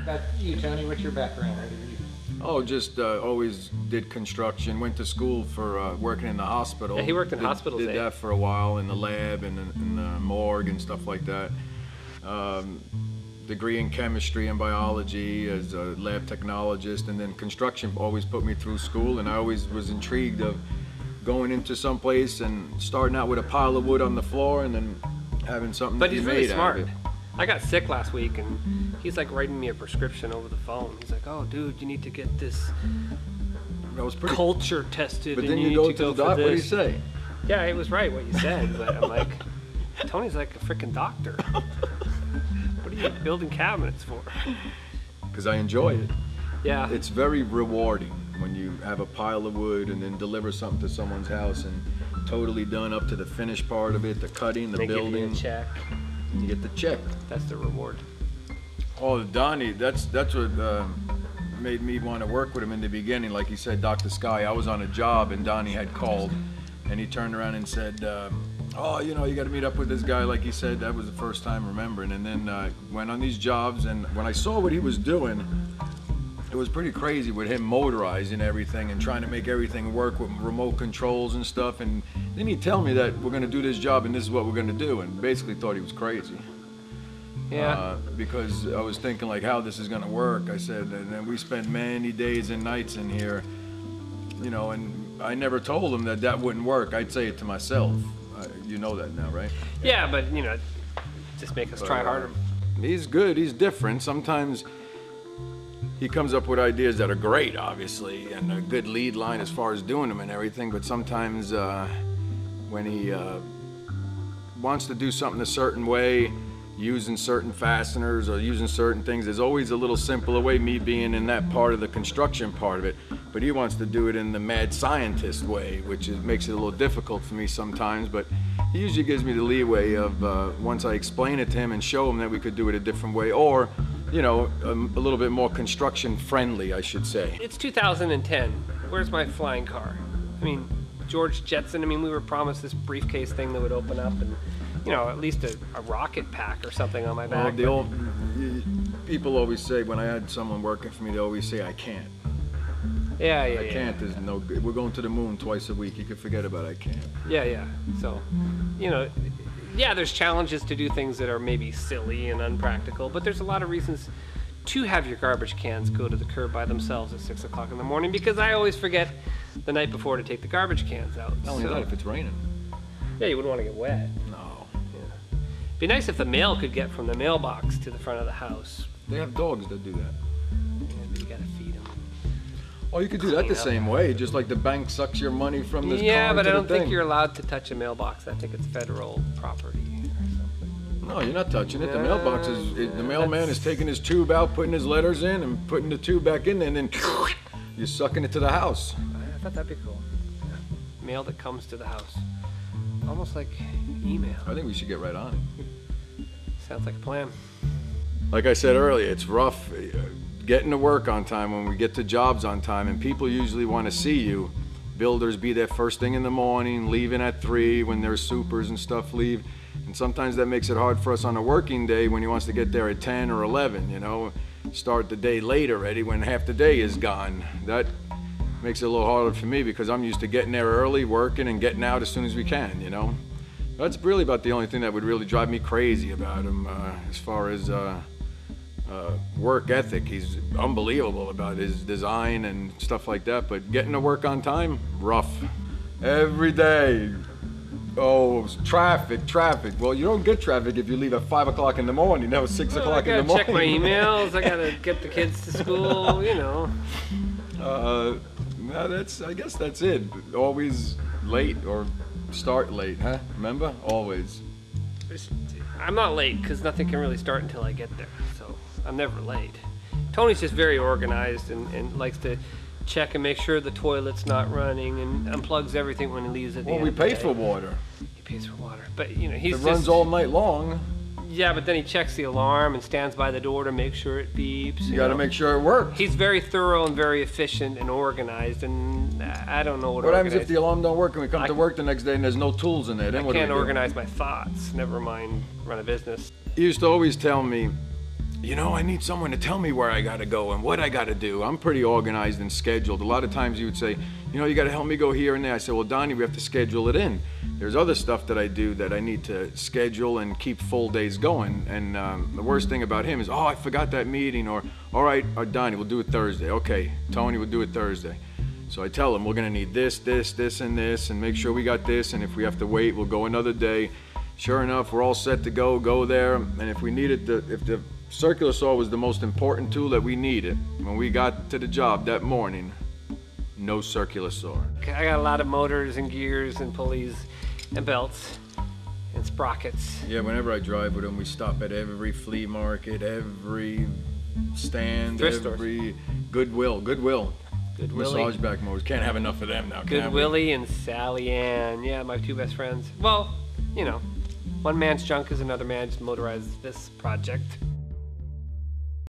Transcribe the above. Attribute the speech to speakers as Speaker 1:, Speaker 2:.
Speaker 1: About you, Tony, what's your background? What do you do?
Speaker 2: Oh, just always did construction. Went to school for working in the hospital.
Speaker 3: Yeah, he worked in hospitals.
Speaker 2: Did that for a while in the lab and in the morgue and stuff like that. Degree in chemistry and biology as a lab technologist, and then construction always put me through school, and I always was intrigued of going into some place and starting out with a pile of wood on the floor and then having something
Speaker 3: But
Speaker 2: to be
Speaker 3: he's
Speaker 2: made
Speaker 3: really smart.
Speaker 2: out of it.
Speaker 3: I got sick last week, and he's like writing me a prescription over the phone. He's like, "Oh, dude, you need to get this
Speaker 2: That was pretty.
Speaker 3: culture tested."
Speaker 2: But
Speaker 3: and
Speaker 2: then
Speaker 3: you
Speaker 2: you go
Speaker 3: need
Speaker 2: to the
Speaker 3: for
Speaker 2: doc. What do you
Speaker 3: this."
Speaker 2: say?
Speaker 3: Yeah, it was right what you said, but I'm like, Tony's like a freaking doctor. What are you building cabinets for?
Speaker 2: Because I enjoy it.
Speaker 3: Yeah.
Speaker 2: It's very rewarding when you have a pile of wood and then deliver something to someone's house and totally done up to the finished part of it, the cutting, the
Speaker 3: They give
Speaker 2: building.
Speaker 3: you a check.
Speaker 2: And you get the check.
Speaker 3: That's the reward.
Speaker 2: Oh, Donnie, that's what made me want to work with him in the beginning. Like he said, Dr. Sky, I was on a job and Donnie had called and he turned around and said, oh, you know, you got to meet up with this guy. Like he said, that was the first time remembering. And then went on these jobs, and when I saw what he was doing, it was pretty crazy with him motorizing everything and trying to make everything work with remote controls and stuff. And then he'd tell me that we're going to do this job and this is what we're going to do, and basically thought he was crazy.
Speaker 3: Yeah.
Speaker 2: Because I was thinking like how this is going to work. I said, and then we spent many days and nights in here, you know, and I never told him that that wouldn't work. I'd say it to myself. You know that now, right?
Speaker 3: Yeah, but you know, just make us try harder.
Speaker 2: He's good. He's different. Sometimes he comes up with ideas that are great, obviously, and a good lead line as far as doing them and everything. But sometimes when he wants to do something a certain way, using certain fasteners or using certain things, there's always a little simpler way, me being in that part of the construction part of it. But he wants to do it in the mad scientist way, which makes it a little difficult for me sometimes. But he usually gives me the leeway of once I explain it to him and show him that we could do it a different way, or you know, a little bit more construction friendly, I should say.
Speaker 3: It's 2010. Where's my flying car? I mean, George Jetson, I mean, we were promised this briefcase thing that would open up and, you know, at least a rocket pack or something on my back.
Speaker 2: Well, people always say, when I had someone working for me, they always say, I can't.
Speaker 3: Yeah.
Speaker 2: I can't, there's no good. We're going to the moon twice a week. You can forget about I can't.
Speaker 3: Yeah. So, you know, yeah, there's challenges to do things that are maybe silly and unpractical, but there's a lot of reasons to have your garbage cans go to the curb by themselves at 6 o'clock in the morning, because I always forget the night before to take the garbage cans out.
Speaker 2: Not only that, if it's raining.
Speaker 3: Yeah, you wouldn't want to get wet.
Speaker 2: No.
Speaker 3: Yeah. Be nice if the mail could get from the mailbox to the front of the house.
Speaker 2: They have dogs that do that.
Speaker 3: Yeah, but you gotta feed them.
Speaker 2: Oh, you could do that the same way, just like the bank sucks your money from this car.
Speaker 3: Yeah, but I don't think
Speaker 2: thing.
Speaker 3: you're allowed to touch a mailbox. I think it's federal property or something.
Speaker 2: No, you're not touching it. The mailbox is, the mailman is taking his tube out, putting his letters in, and putting the tube back in, and then you're sucking it to the house.
Speaker 3: I thought that'd be cool. Yeah. Mail that comes to the house. Almost like email.
Speaker 2: I think we should get right on it.
Speaker 3: Sounds like a plan.
Speaker 2: Like I said earlier, it's rough getting to work on time when we get to jobs on time, and people usually want to see you. Builders be there first thing in the morning, leaving at 3 when their supers and stuff leave. And sometimes that makes it hard for us on a working day when he wants to get there at 10 or 11, you know. Start the day late already when half the day is gone. That makes it a little harder for me because I'm used to getting there early, working, and getting out as soon as we can, you know. That's really about the only thing that would really drive me crazy about him as far as work ethic. He's unbelievable about his design and stuff like that, but getting to work on time, rough. Every day. Oh, traffic. Well, you don't get traffic if you leave at 5 o'clock in the morning. That was 6 o'clock in the morning.
Speaker 3: I gotta check my emails. I gotta get the kids to school, you know.
Speaker 2: No, I guess that's it. Always late or start late, huh? Remember? Always.
Speaker 3: I'm not late because nothing can really start until I get there, so I'm never late. Tony's just very organized and likes to check and make sure the toilet's not running and unplugs everything when he leaves at the end
Speaker 2: Well, we
Speaker 3: of the
Speaker 2: pay
Speaker 3: day.
Speaker 2: for water.
Speaker 3: He pays for water, but you know he's
Speaker 2: It runs all night long.
Speaker 3: Yeah, but then he checks the alarm and stands by the door to make sure it beeps.
Speaker 2: You got to make sure it works.
Speaker 3: He's very thorough and very efficient and organized, and I don't know
Speaker 2: What happens if the alarm don't work and we come to work the next day and there's no tools in there? Then
Speaker 3: I
Speaker 2: what do we
Speaker 3: can't
Speaker 2: do?
Speaker 3: organize my thoughts, never mind run a business.
Speaker 2: He used to always tell me, you know, I need someone to tell me where I gotta go and what I gotta do. I'm pretty organized and scheduled. A lot of times you would say, you know, you gotta help me go here and there. I said, well, Donnie, we have to schedule it in. There's other stuff that I do that I need to schedule and keep full days going. And the worst thing about him is, oh, I forgot that meeting, or, all right, Donnie, we'll do it Thursday. Okay, Tony, we'll do it Thursday. So I tell him, we're gonna need this, this, this, and this, and make sure we got this, and if we have to wait, we'll go another day. Sure enough, we're all set to go there, and if we needed if the circular saw was the most important tool that we needed, when we got to the job that morning, no circular saw.
Speaker 3: I got a lot of motors and gears and pulleys and belts and sprockets.
Speaker 2: Yeah, whenever I drive with him, we stop at every flea market, every stand,
Speaker 3: Thrift
Speaker 2: every Goodwill.
Speaker 3: Good Willie.
Speaker 2: Massage back motors. Can't have enough of them now,
Speaker 3: Good
Speaker 2: can we?
Speaker 3: Willie and Sally Ann. Yeah, my two best friends. Well, you know, one man's junk is another man's motorized this project.